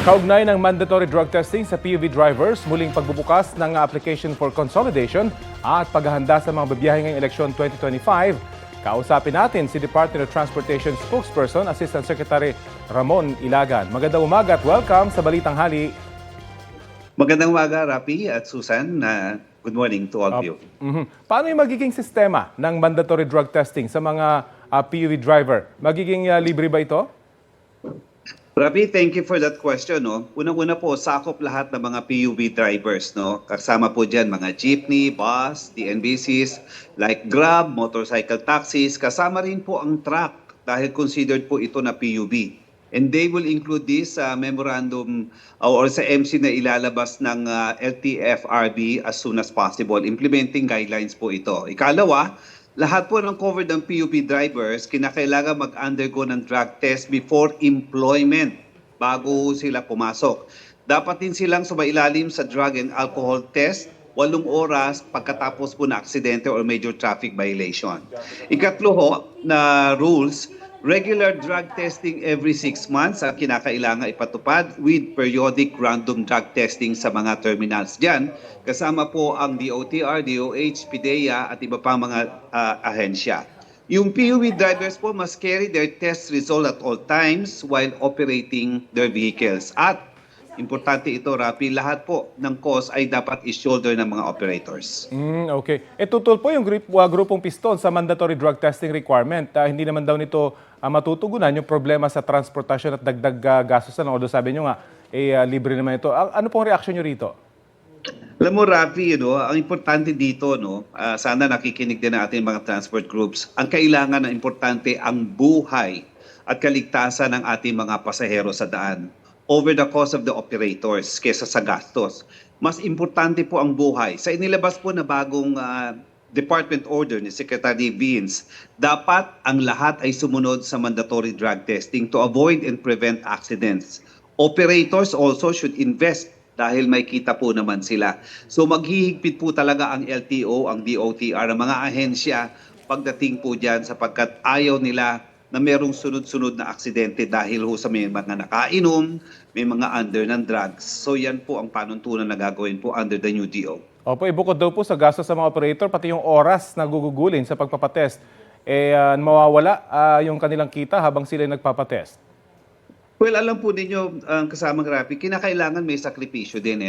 Kaugnay ng mandatory drug testing sa PUV drivers, muling pagbubukas ng application for consolidation at paghahanda sa mga bibiyahe ngayong eleksyon 2025. Kausapin natin si Department of Transportation spokesperson, Assistant Secretary Ramon Ilagan. Magandang umaga at welcome sa Balitang Hali. Magandang umaga, Rapi at Susan. Good morning to all of you. Paano yung magiging sistema ng mandatory drug testing sa mga PUV driver? Magiging libre ba ito? Rapi, thank you for that question. No? Unang-una po, sakop lahat ng mga PUV drivers. No? Kasama po dyan mga jeepney, bus, TNBCs, like Grab, motorcycle taxis. Kasama rin po ang truck dahil considered po ito na PUV. And they will include this memorandum or sa MC na ilalabas ng LTFRB as soon as possible. Implementing guidelines po ito. Ikalawa, lahat po ng covered ng PUV drivers, kinakailangan mag-undergo ng drug test before employment bago sila pumasok. Dapat din silang sumailalim sa drug and alcohol test 8 oras pagkatapos po na aksidente or major traffic violation. Ikatlo ho, na rules, regular drug testing every 6 months ang kinakailangan ipatupad with periodic random drug testing sa mga terminals dyan. Kasama po ang DOTR, DOH, PIDEA at iba pang mga ahensya. Yung PUV drivers po must carry their test result at all times while operating their vehicles. At importante ito, Rapi, lahat po ng cost ay dapat i-shoulder ng mga operators. Okay. Tutol po yung grupong piston sa mandatory drug testing requirement. Hindi naman daw nito matutugunan yung problema sa transportasyon at dagdag gastos. Although sabi nyo nga, libre naman ito. Ano pong reaksyon nyo rito? Alam mo, Rafi, ang importante dito, sana nakikinig din ang ating mga transport groups, ang kailangan na importante ang buhay at kaligtasan ng ating mga pasahero sa daan over the cost of the operators kesa sa gastos. Mas importante po ang buhay. Sa inilabas po na bagong department order ni Secretary Vince, dapat ang lahat ay sumunod sa mandatory drug testing to avoid and prevent accidents. Operators also should invest dahil may kita po naman sila. So maghihigpit po talaga ang LTO, ang DOTR, ang mga ahensya pagdating po dyan sapagkat ayaw nila na merong sunod-sunod na aksidente dahil ho sa may mga nakainom, may mga under ng drugs. So yan po ang panuntunan na gagawin po under the new DO. Opo, bukod daw po sa gastos sa mga operator, pati yung oras na gugugulin sa pagpapatest, mawawala yung kanilang kita habang sila nagpapatest. Well, alam po ninyo, ang kasamang Rapi, kinakailangan may sakripisyo din.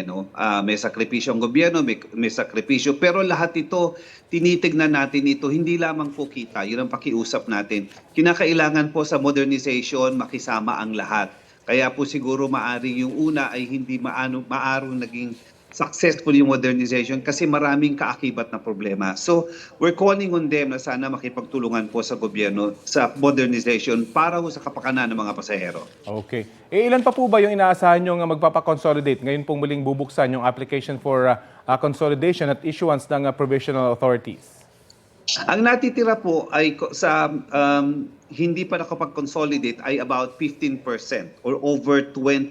May sakripisyo ang gobyerno, may sakripisyo. Pero lahat ito, tinitignan natin ito, hindi lamang po kita. Yun ang pakiusap natin. Kinakailangan po sa modernization, makisama ang lahat. Kaya po siguro maaring yung una ay hindi maarong naging successful yung modernization kasi maraming kaakibat na problema. So, we're calling on them na sana makipagtulungan po sa gobyerno sa modernization para sa kapakanan ng mga pasahero. Okay. Ilan pa po ba yung inaasahan nyo magpapakonsolidate? Ngayon pong muling bubuksan yung application for consolidation at issuance ng provisional authorities. Ang natitira po ay sa hindi pa nakapag-consolidate ay about 15% or over 20,000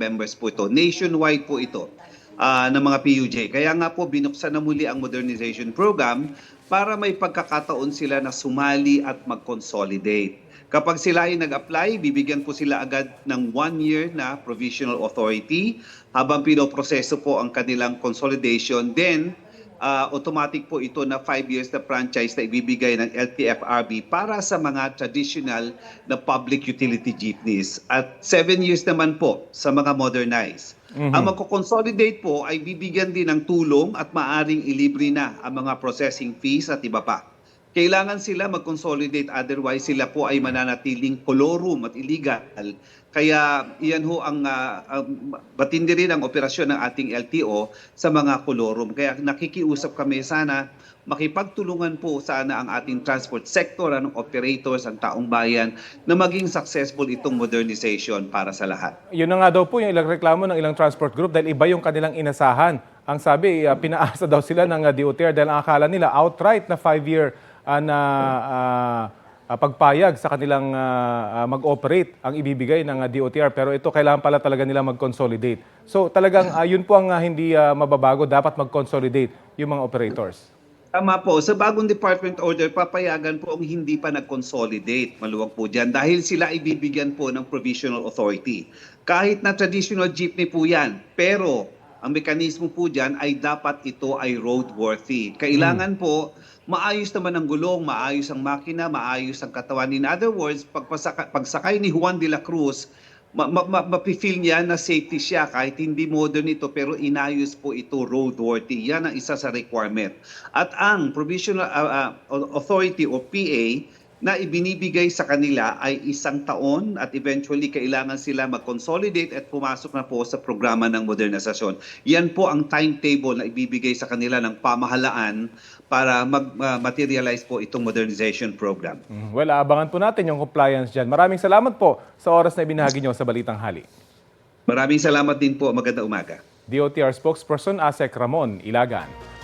members po ito. Nationwide po ito. Ng mga PUJ. Kaya nga po binuksan na muli ang modernization program para may pagkakataon sila na sumali at mag-consolidate. Kapag sila ay nag-apply, bibigyan po sila agad ng 1 year na provisional authority habang pinoproseso po ang kanilang consolidation. Then, automatic po ito na 5 years na franchise na ibibigay ng LTFRB para sa mga traditional na public utility jeepneys. At 7 years naman po sa mga modernized. Ang magko-consolidate po ay bibigyan din ng tulong at maaring ilibre na ang mga processing fees at iba pa. Kailangan sila mag-consolidate, otherwise sila po ay mananatiling colorum at illegal. Kaya iyan ho ang batindi rin ang operasyon ng ating LTO sa mga colorum. Kaya nakikiusap kami sana makipagtulungan po sana ang ating transport sector, ang operators, ang taong bayan na maging successful itong modernization para sa lahat. Yun na nga daw po yung ilang reklamo ng ilang transport group dahil iba yung kanilang inasahan. Ang sabi, pinaasa daw sila ng DOTR dahil ang akala nila outright na 5-year pagpayag sa kanilang mag-operate ang ibibigay ng DOTR. Pero ito kailangan pala talaga nila mag-consolidate. So talagang yun po ang hindi mababago, dapat mag-consolidate yung mga operators. Tama po. Sa bagong department order, papayagan po ang hindi pa nag-consolidate. Maluwag po dyan dahil sila ay bibigyan po ng provisional authority. Kahit na traditional jeepney po yan, pero ang mekanismo po dyan ay dapat ito ay roadworthy. Kailangan po maayos naman ang gulong, maayos ang makina, maayos ang katawan. In other words, pagsakay ni Juan de la Cruz, mapifeel niya na safety siya kahit hindi modern ito pero inayos po ito roadworthy. Yan ang isa sa requirement. At ang Provisional Authority o PA na ibinibigay sa kanila ay 1 taon at eventually kailangan sila mag-consolidate at pumasok na po sa programa ng modernisasyon. Yan po ang timetable na ibibigay sa kanila ng pamahalaan para mag-materialize po itong modernization program. Well, abangan po natin yung compliance dyan. Maraming salamat po sa oras na ibinahagi nyo sa Balitang Hali. Maraming salamat din po. Magandang umaga. DOTR spokesperson Asek Ramon Ilagan.